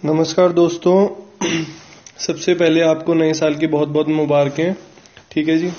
नमस्कार दोस्तों। सबसे पहले आपको नए साल की बहुत बहुत मुबारकें। ठीक है जी।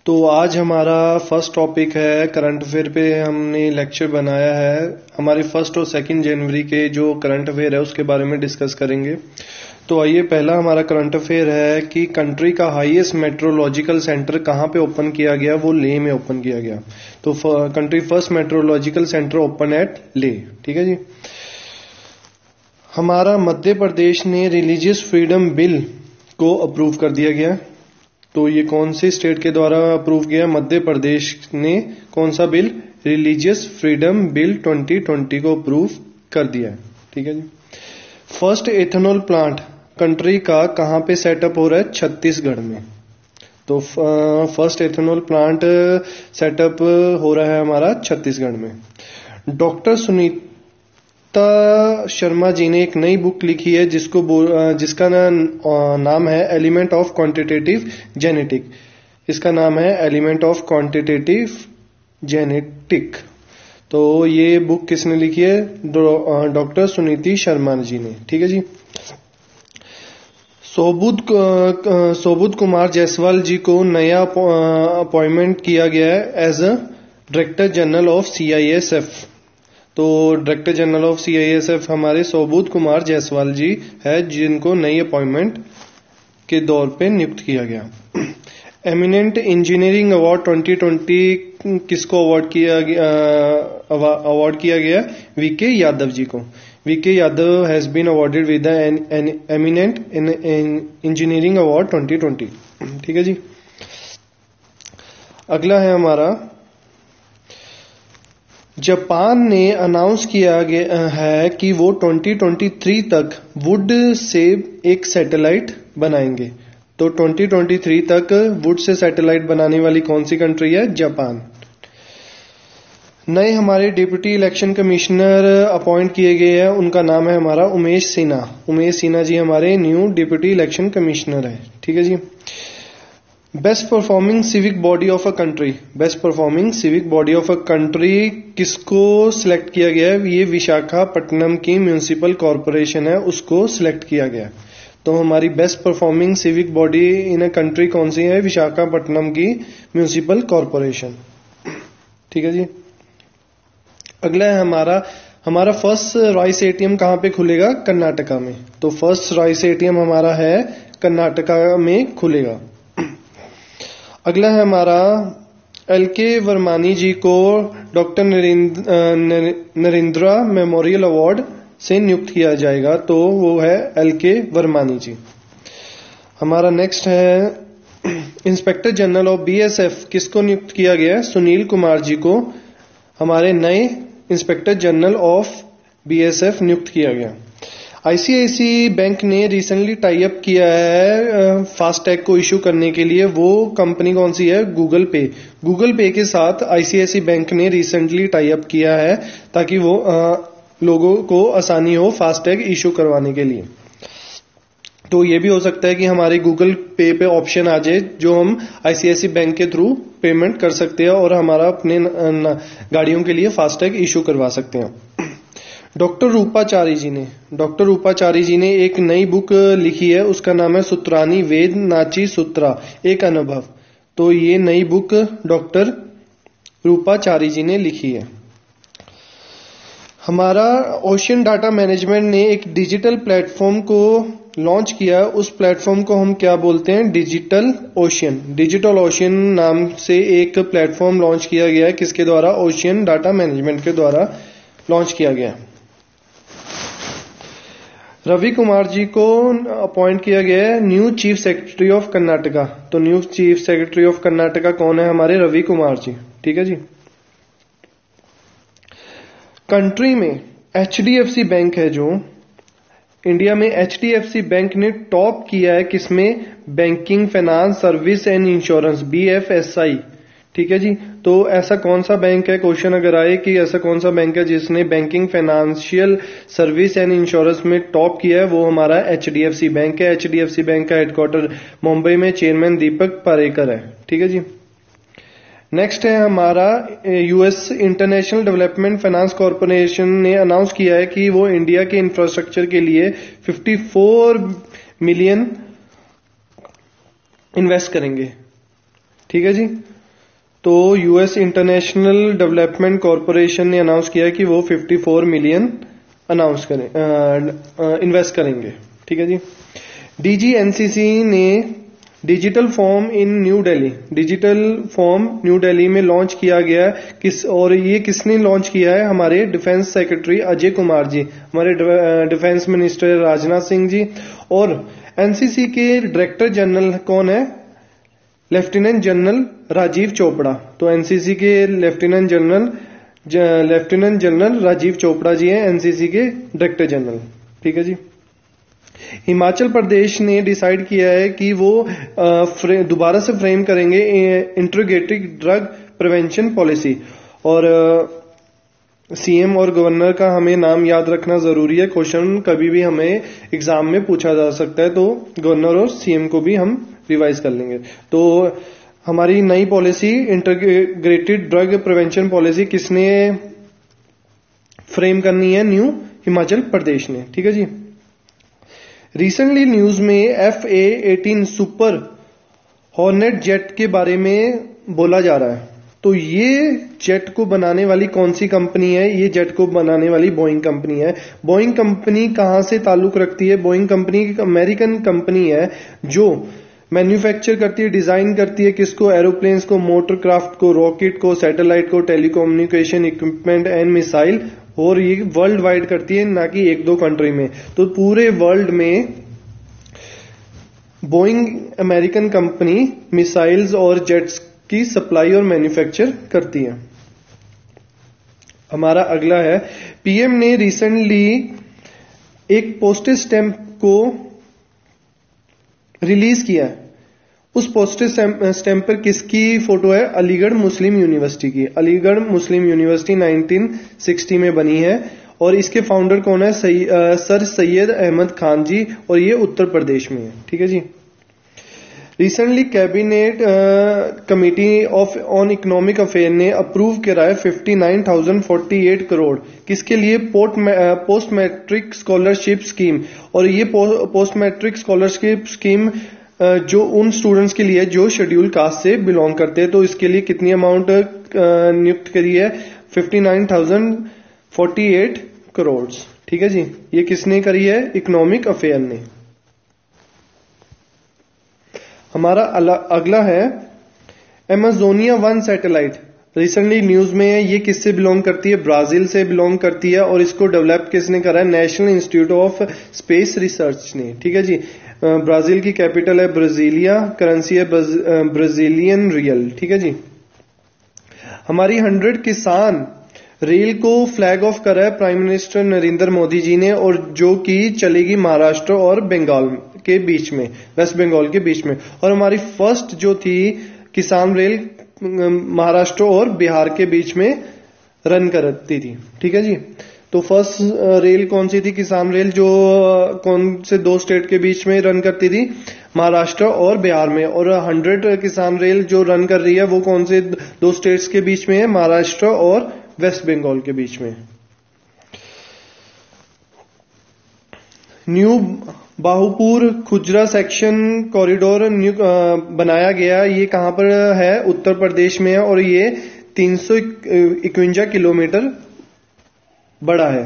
तो आज हमारा फर्स्ट टॉपिक है करंट अफेयर पे। हमने लेक्चर बनाया है। हमारे 1 और 2 जनवरी के जो करंट अफेयर है उसके बारे में डिस्कस करेंगे। तो आइए, पहला हमारा करंट अफेयर है कि कंट्री का हाईएस्ट मेट्रोलॉजिकल सेंटर कहाँ पे ओपन किया गया। वो लेह में ओपन किया गया। तो country first metrological centre open at Leh. ठीक है जी। हमारा मध्य प्रदेश ने रिलीजियस फ्रीडम बिल को अप्रूव कर दिया गया। तो ये कौन से स्टेट के द्वारा अप्रूव किया? मध्य प्रदेश ने कौन सा बिल? रिलीजियस फ्रीडम बिल 2020 को अप्रूव कर दिया है। ठीक है जी। फर्स्ट एथेनॉल प्लांट कंट्री का कहां पे सेटअप हो रहा है? छत्तीसगढ़ में। तो फर्स्ट एथेनॉल प्लांट सेटअप हो रहा है हमारा छत्तीसगढ़ में। डॉक्टर सुनीता शर्मा जी ने एक नई बुक लिखी है जिसका नाम है एलिमेंट ऑफ क्वांटिटेटिव जेनेटिक। इसका नाम है एलिमेंट ऑफ क्वांटिटेटिव जेनेटिक। तो ये बुक किसने लिखी है? डॉक्टर सुनीति शर्मा जी ने। ठीक है जी। सोबुद कुमार जायसवाल जी को नया अपॉइंटमेंट किया गया है as a director general of CISF। तो डायरेक्टर जनरल ऑफ CISF हमारे सोबुद कुमार जायसवाल जी है, जिनको नई अपॉइंटमेंट के दौर पे नियुक्त किया गया। एमिनेंट इंजीनियरिंग अवार्ड 2020 किसको अवार्ड किया गया? VK यादव जी को। VK Yadav has been awarded with the eminent engineering award 2020। ठीक है जी। अगला है हमारा, जापान ने अनाउंस किया गया है कि वो 2023 तक वुड से एक सैटेलाइट बनाएंगे। तो 2023 तक वुड से सैटेलाइट बनाने वाली कौन सी कंट्री है? जापान। नए हमारे डिप्टी इलेक्शन कमिश्नर अपॉइंट किए गए हैं। उनका नाम है हमारा उमेश सिन्हा। उमेश सिन्हा जी हमारे न्यू डिप्टी इलेक्शन कमिश्नर है। ठीक है जी। Best performing civic body of a country. Best performing civic body of a country किसको सिलेक्ट किया गया है? ये विशाखापट्टनम की म्यूनिसिपल कॉरपोरेशन है, उसको सिलेक्ट किया गया। तो हमारी best performing civic body in a country कौन सी है? विशाखापट्टनम की म्यूनिसिपल कॉरपोरेशन। ठीक है जी। अगला है हमारा फर्स्ट राइस ATM कहां पे खुलेगा? कर्नाटका में। तो फर्स्ट राइस ATM हमारा है कर्नाटका में खुलेगा। अगला है हमारा LK वर्मानी जी को डॉक्टर नरेंद्र मेमोरियल अवार्ड से नियुक्त किया जाएगा। तो वो है LK वर्मानी जी। हमारा नेक्स्ट है इंस्पेक्टर जनरल ऑफ BSF किसको नियुक्त किया गया है? सुनील कुमार जी को हमारे नए इंस्पेक्टर जनरल ऑफ BSF नियुक्त किया गया। ICICI बैंक ने रिसेंटली टाई अप किया है फास्टैग को इश्यू करने के लिए। वो कंपनी कौन सी है? गूगल पे। गूगल पे के साथ ICICI बैंक ने रिसेंटली टाई अप किया है ताकि वो लोगों को आसानी हो फास्टैग इश्यू करवाने के लिए। तो ये भी हो सकता है कि हमारे गूगल पे पे ऑप्शन आ जाए जो हम ICICI बैंक के थ्रू पेमेंट कर सकते हैं और हमारा अपने गाड़ियों के लिए फास्टैग इश्यू करवा सकते हैं। डॉक्टर रूपाचारी जी ने एक नई बुक लिखी है, उसका नाम है सूत्रानी वेद नाची सूत्रा एक अनुभव। तो ये नई बुक डॉक्टर रूपाचारी जी ने लिखी है। हमारा ओशियन डाटा मैनेजमेंट ने एक डिजिटल प्लेटफॉर्म को लॉन्च किया। उस प्लेटफॉर्म को हम क्या बोलते हैं? Digital ocean. डिजिटल ओशियन नाम से एक प्लेटफॉर्म लॉन्च किया गया है। किसके द्वारा? ओशियन डाटा मैनेजमेंट के द्वारा लॉन्च किया गया। रवि कुमार जी को अपॉइंट किया गया है new chief secretary of Karnataka. तो new chief secretary of Karnataka कौन है? हमारे रवि कुमार जी। ठीक है जी। कंट्री में HDFC बैंक है जो इंडिया में HDFC बैंक ने टॉप किया है किसमें? Banking, finance, service and insurance, BFSI। ठीक है जी। तो ऐसा कौन सा बैंक है? क्वेश्चन अगर आए कि ऐसा कौन सा बैंक है जिसने banking, financial service and insurance में टॉप किया है, वो हमारा HDFC बैंक है। HDFC बैंक का हेडक्वार्टर मुंबई में, चेयरमैन दीपक पारेकर है। ठीक है जी। नेक्स्ट है हमारा US international development finance corporation ने अनाउंस किया है कि वो इंडिया के इंफ्रास्ट्रक्चर के लिए 54 मिलियन इन्वेस्ट करेंगे। ठीक है जी। तो यूएस इंटरनेशनल डेवलपमेंट कॉरपोरेशन ने अनाउंस किया है कि वो 54 मिलियन इन्वेस्ट करेंगे। ठीक है जी। डीजीएनसीसी ने digital form in new Delhi, digital form new Delhi में लॉन्च किया गया और ये किसने लॉन्च किया है? हमारे डिफेंस सेक्रेटरी अजय कुमार जी, हमारे डिफेंस मिनिस्टर राजनाथ सिंह जी। और एनसीसी के डायरेक्टर जनरल कौन है? Lieutenant general Rajiv Chopra. तो एनसीसी के लेफ्टिनेंट जनरल राजीव चोपड़ा जी हैं एनसीसी के डायरेक्टर जनरल। ठीक है जी। हिमाचल प्रदेश ने डिसाइड किया है कि वो दोबारा से फ्रेम करेंगे इंटीग्रेटेड ड्रग प्रिवेंशन पॉलिसी। और सीएम और गवर्नर का हमें नाम याद रखना जरूरी है, क्वेश्चन कभी भी हमें एग्जाम में पूछा जा सकता है, तो गवर्नर और सीएम को भी हम रिवाइज कर लेंगे। तो हमारी नई policy integrated drug prevention policy किसने फ्रेम करनी है? न्यू हिमाचल प्रदेश ने। ठीक है जी। रिसेंटली न्यूज में FA-18 सुपर हॉर्नेट जेट के बारे में बोला जा रहा है। तो ये जेट को बनाने वाली कौन सी कंपनी है? ये जेट को बनाने वाली बोइंग कंपनी है। बोइंग कंपनी कहां से ताल्लुक रखती है? बोइंग कंपनी एक अमेरिकन कंपनी है जो मैन्युफैक्चर करती है, डिजाइन करती है किसको? एरोप्लेन्स को, मोटरक्राफ्ट को, रॉकेट को, सैटेलाइट को, टेलीकम्युनिकेशन इक्विपमेंट एंड मिसाइल। और ये वर्ल्ड वाइड करती है, ना कि एक दो कंट्री में। तो पूरे वर्ल्ड में बोइंग अमेरिकन कंपनी मिसाइल्स और जेट्स की सप्लाई और मैन्युफैक्चर करती है। हमारा अगला है, पीएम ने रिसेंटली एक पोस्टेज स्टैंप को रिलीज किया है। उस पोस्टेज स्टैंप पर किसकी फोटो है? अलीगढ़ मुस्लिम यूनिवर्सिटी की। अलीगढ़ मुस्लिम यूनिवर्सिटी 1960 में बनी है और इसके फाउंडर कौन है? सर सैयद अहमद खान जी, और ये उत्तर प्रदेश में है। ठीक है जी। Recently cabinet committee on economic affair ने अप्रूव करा है 59,048 करोड़ किसके लिए? Post matric scholarship scheme. और ये पोस्ट मैट्रिक स्कॉलरशिप स्कीम जो उन स्टूडेंट्स के लिए जो शेड्यूल कास्ट से बिलोंग करते हैं। तो इसके लिए कितनी अमाउंट नियुक्त करी है? 59,048 करोड़। ठीक है जी। ये किसने करी है? इकोनॉमिक अफेयर ने। हमारा अगला है एमेजोनिया 1 सैटेलाइट। रिसेंटली न्यूज में है, ये किससे बिलोंग करती है? ब्राजील से बिलोंग करती है। और इसको डेवलप किसने करा है? National institute of space research ने। ठीक है जी। ब्राजील की कैपिटल है ब्राजीलिया, करेंसी है ब्राजीलियन रियल। ठीक है जी। हमारी 100 किसान रेल को फ्लैग ऑफ करा है प्राइम मिनिस्टर नरेंद्र मोदी जी ने, और जो कि चलेगी महाराष्ट्र और बंगाल के बीच में, वेस्ट बंगाल के बीच में। और हमारी फर्स्ट जो थी किसान रेल महाराष्ट्र और बिहार के बीच में रन करती थी। ठीक है जी। तो फर्स्ट रेल कौन सी थी? किसान रेल, जो कौन से दो स्टेट के बीच में रन करती थी? महाराष्ट्र और बिहार में। और 100 किसान रेल जो रन कर रही है वो कौन से दो स्टेट्स के बीच में है? महाराष्ट्र और वेस्ट बंगाल के बीच में। न्यू बाहुपुर खुजरा सेक्शन कॉरिडोर बनाया गया। ये कहां पर है? उत्तर प्रदेश में है। और ये 351 किलोमीटर बड़ा है।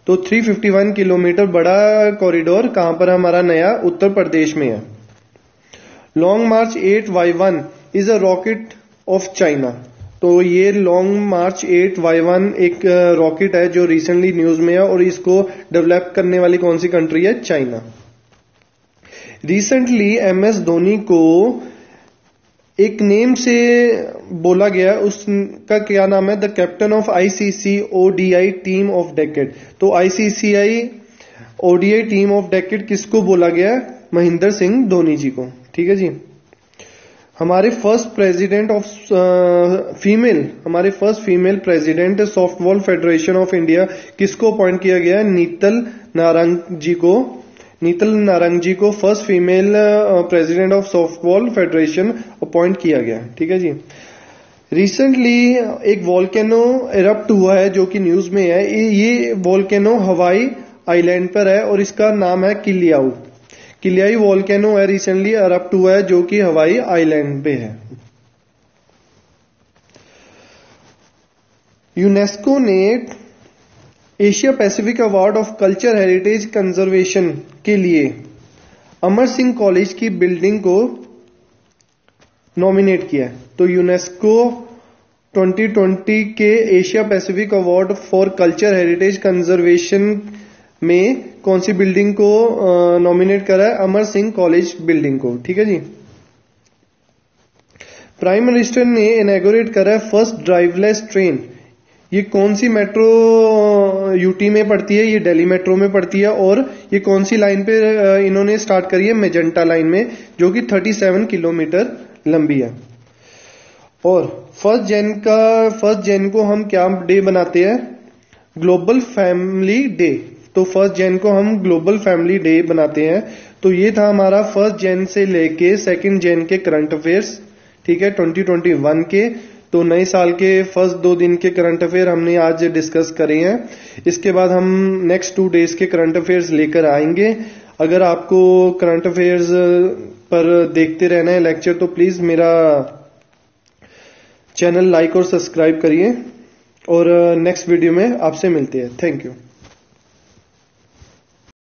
तो 351 किलोमीटर बड़ा कॉरिडोर कहां पर? हमारा नया उत्तर प्रदेश में है। Long March 8Y1 is a rocket of China. तो ये लॉन्ग मार्च 8Y1 एक रॉकेट है जो रिसेंटली न्यूज में है, और इसको डेवलप करने वाली कौन सी कंट्री है? चाइना। रिसेंटली MS धोनी को एक नेम से बोला गया, उसका क्या नाम है? The captain of ICC ODI team of decade. तो ICCI ODI team of decade किसको बोला गया? महेंद्र सिंह धोनी जी को। ठीक है जी। हमारे first president of first female president softball federation of India किसको अपॉइंट किया गया? नीतल नारंग जी को first female president of softball federation appoint किया गया। ठीक है जी। रिसेंटली एक वोल्केनो इरप्ट हुआ है जो कि न्यूज में है। ये वोल्केनो हवाई आइलैंड पर है और इसका नाम है किलियाऊ। किलियाई वोल्केनो है, रिसेंटली इरप्ट हुआ है जो कि हवाई आइलैंड पे है। यूनेस्को ने Asia Pacific award of culture heritage conservation के लिए अमर सिंह कॉलेज की बिल्डिंग को नॉमिनेट किया है। तो यूनेस्को 2020 के Asia Pacific award for culture heritage conservation में कौन सी बिल्डिंग को नॉमिनेट करा है? अमर सिंह कॉलेज बिल्डिंग को। ठीक है जी। प्राइम मिनिस्टर ने इनॉग्रेट करा है फर्स्ट ड्राइवलेस ट्रेन। ये कौन सी मेट्रो यूटी में पड़ती है? ये दिल्ली मेट्रो में पड़ती है। और ये कौन सी लाइन पे इन्होंने स्टार्ट करी है? मेजेंटा लाइन में, जो कि 37 किलोमीटर लंबी है। और फर्स्ट जैन को हम क्या डे बनाते हैं? Global family day. तो फर्स्ट जैन को हम ग्लोबल फैमिली डे बनाते हैं। तो ये था हमारा फर्स्ट जैन से लेके सेकंड जैन के करंट अफेयर्स। ठीक है, 2021 के। तो नए साल के फर्स्ट 2 दिन के करंट अफेयर हमने आज डिस्कस करे हैं। इसके बाद हम नेक्स्ट 2 डेज के करंट अफेयर्स लेकर आएंगे। अगर आपको करंट अफेयर्स पर देखते रहना है लेक्चर, तो प्लीज मेरा चैनल लाइक और सब्सक्राइब करिए। और नेक्स्ट वीडियो में आपसे मिलते हैं। Thank you.